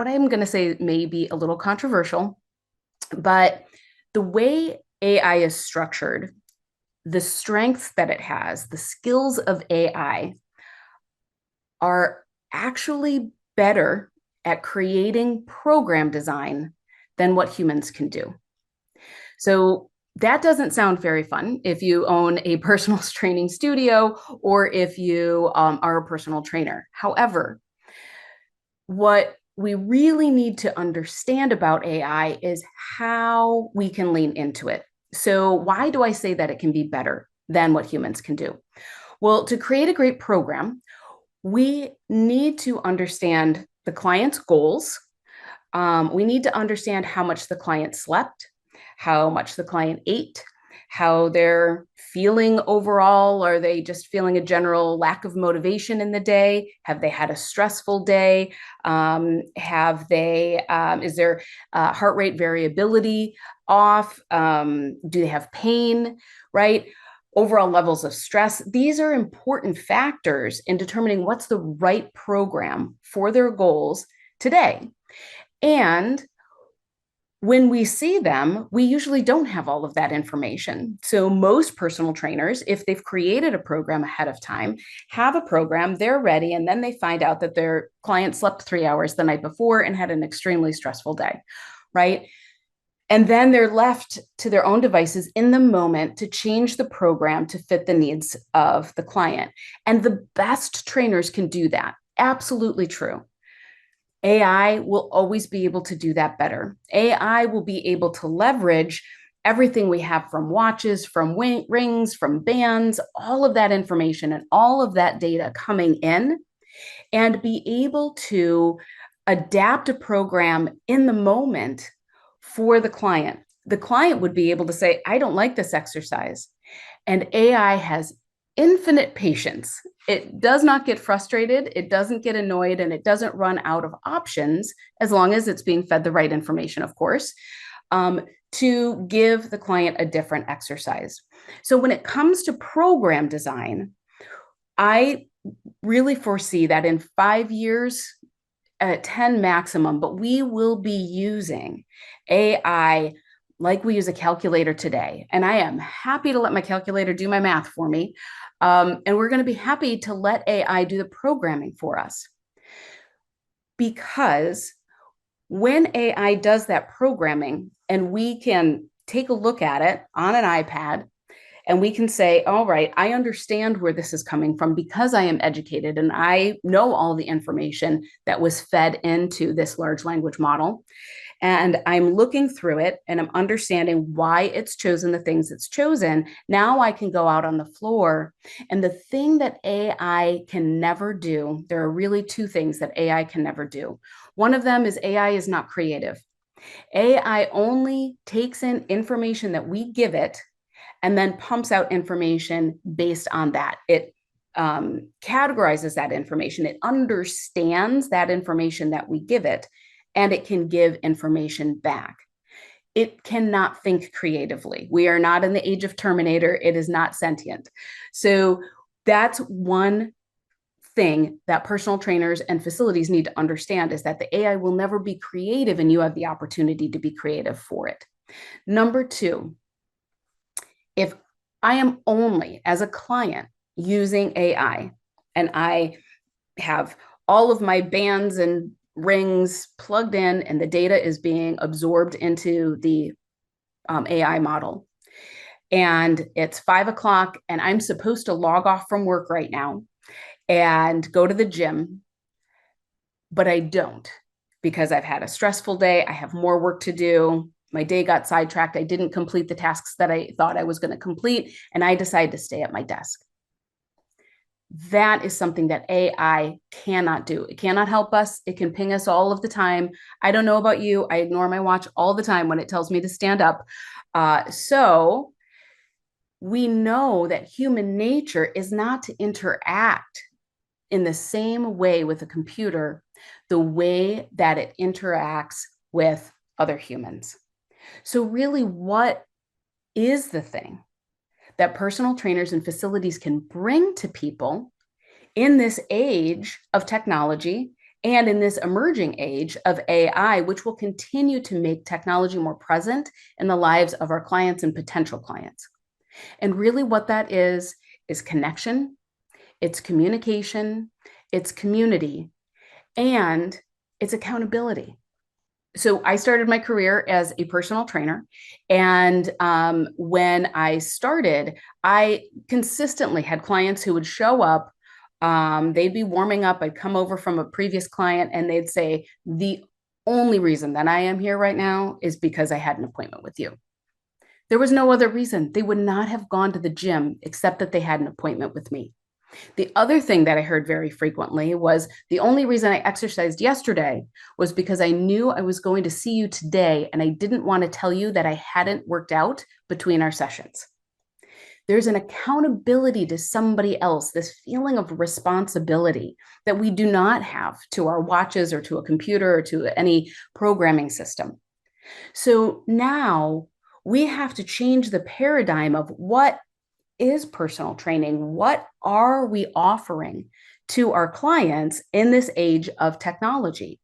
what I'm going to say may be a little controversial, but the way AI is structured, the strengths that it has, the skills of AI are actually better at creating program design than what humans can do. So that doesn't sound very fun if you own a personal training studio or if you are a personal trainer. However, what we really need to understand about AI is how we can lean into it. So, why do I say that it can be better than what humans can do? Well, to create a great program, we need to understand the client's goals. We need to understand how much the client slept, how much the client ate, how they're feeling overall. Are they just feeling a general lack of motivation in the day? Have they had a stressful day? Is their heart rate variability off? Do they have pain, right? Overall levels of stress. These are important factors in determining what's the right program for their goals today. And when we see them, we usually don't have all of that information. So most personal trainers, if they've created a program ahead of time, have a program, they're ready, and then they find out that their client slept 3 hours the night before and had an extremely stressful day, right? And then they're left to their own devices in the moment to change the program to fit the needs of the client. And the best trainers can do that. Absolutely true. AI will always be able to do that better. AI will be able to leverage everything we have from watches, from rings, from bands, all of that information and all of that data coming in, and be able to adapt a program in the moment for the client. The client would be able to say, I don't like this exercise. And AI has infinite patience. It does not get frustrated, it doesn't get annoyed, and it doesn't run out of options as long as it's being fed the right information, of course, to give the client a different exercise. So when it comes to program design, I really foresee that in 5 years, at 10 maximum, but we will be using AI like we use a calculator today. And I am happy to let my calculator do my math for me. And we're going to be happy to let AI do the programming for us. Because when AI does that programming and we can take a look at it on an iPad and we can say, all right, I understand where this is coming from because I am educated and I know all the information that was fed into this large language model. And I'm looking through it and I'm understanding why it's chosen the things it's chosen. Now I can go out on the floor. And the thing that AI can never do, there are really two things that AI can never do. One of them is AI is not creative. AI only takes in information that we give it and then pumps out information based on that. It categorizes that information. It understands that information that we give it, and it can give information back. It cannot think creatively. We are not in the age of Terminator. It is not sentient. So that's one thing that personal trainers and facilities need to understand is that the AI will never be creative and you have the opportunity to be creative for it. Number two, if I am only as a client using AI and I have all of my bands and rings plugged in and the data is being absorbed into the AI model, and it's 5 o'clock and I'm supposed to log off from work right now and go to the gym, but I don't because I've had a stressful day. I have more work to do. My day got sidetracked. I didn't complete the tasks that I thought I was going to complete, and I decided to stay at my desk. That is something that AI cannot do. It cannot help us. It can ping us all of the time. I don't know about you. I ignore my watch all the time when it tells me to stand up. So we know that human nature is not to interact in the same way with a computer, the way that it interacts with other humans. So really, what is the thing that personal trainers and facilities can bring to people in this age of technology And in this emerging age of AI, which will continue to make technology more present in the lives of our clients and potential clients. And really, what that is connection, it's communication, it's community, and it's accountability. So I started my career as a personal trainer. And when I started, I consistently had clients who would show up. They'd be warming up. I'd come over from a previous client and they'd say, the only reason that I am here right now is because I had an appointment with you. There was no other reason. They would not have gone to the gym except that they had an appointment with me. The other thing that I heard very frequently was the only reason I exercised yesterday was because I knew I was going to see you today and I didn't want to tell you that I hadn't worked out between our sessions. There's an accountability to somebody else, this feeling of responsibility that we do not have to our watches or to a computer or to any programming system. So now we have to change the paradigm of what is personal training? What are we offering to our clients in this age of technology?